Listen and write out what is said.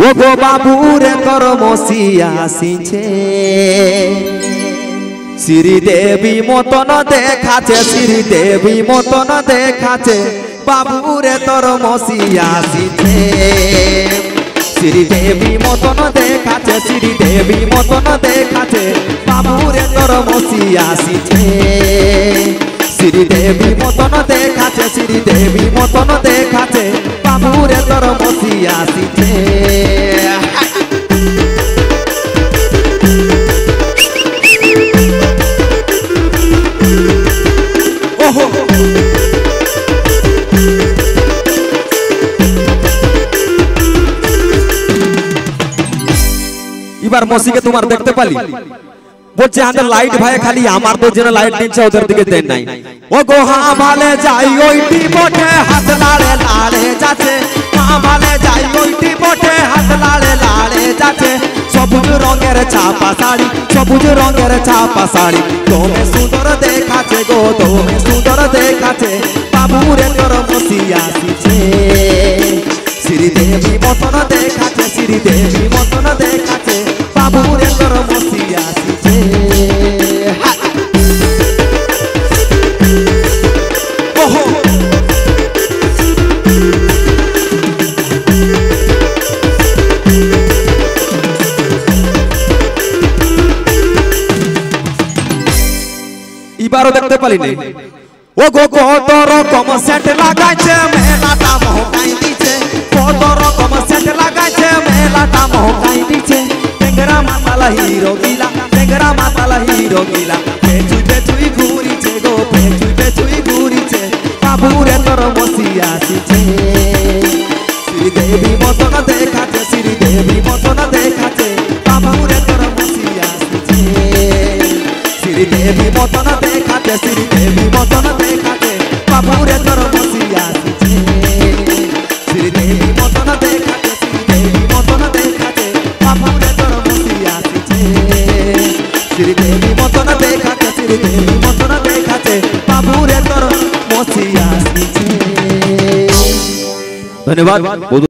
ও গো বাবু রে তোর মসিয়া আসিছে শ্রীদেবী মতন দেখাছে শ্রীদেবী মতন দেখাছে বাবু রে তোর মসিয়া আসিছে শ্রীদেবী মতন দেখাছে শ্রীদেবী মতন দেখাছে বাবু রে তোর মসিয়া আসিছে শ্রীদেবী মতন দেখাছে শ্রীদেবী মতন দেখাছে বাবু রে তোর মসিয়া আসিছে এবার মসিকে তোমার দেখতে পালি বলছে আমাদের লাইট ভাই খালি আমার তো যেন লাইট দিচ্ছে ওদের দিকে দেন নাই ও গো হ্যাঁ ভালে যাই ওইটি বটে হাত লাড়ে লাড়ে যাচ্ছে হ্যাঁ ভালে যাই ওইটি বটে হাত লাড়ে লাড়ে যাচ্ছে সবুজ রঙের ছাপা শাড়ি সবুজ রঙের ছাপা শাড়ি তোমে সুন্দর দেখাচ্ছে গো তোমে সুন্দর দেখাচ্ছে বাবু রে তোর মসিয়া আসিছে শ্রীদেবী মতন দেখাচ্ছে শ্রীদেবী মতন দেখাচ্ছে বাবু রে তোর মসিয়া আসিছে এবারও দেখতে পালি নাই ও গো কত রকম সেট লাগাইছে মেলাটা মহকাই দিছে কত রকম সেট লাগাইছে মেলাটা মহকাই দিছে টেংরা মাতালা হিরো গিলা টেংরা মাতালা হিরো গিলা পেছুই পেছুই ঘুরিছে গো পেছুই পেছুই ঘুরিছে বাবু রে তোর মসিয়া আসিছে শ্রীদেবী মতন দেখাচ্ছে শ্রীদেবী মতন দেখাচ্ছে বাবু রে তোর মসিয়া আসিছে শ্রীদেবী মতন দেখাচ্ছে শ্রীদেবী মতন দেখাচ্ছে বাবু রে তোর মসিয়া আসিছে শ্রীদেবী মতন দেখাচ্ছে শ্রীদেবী মতন দেখাচ্ছে বাবু রে তোর মসিয়া আসিছে শ্রীদেবী মতন দেখাচ্ছে শ্রীদেবী মতন দেখাচ্ছে বাবু রে তোর মসিয়া আসিছে। ধন্যবাদ।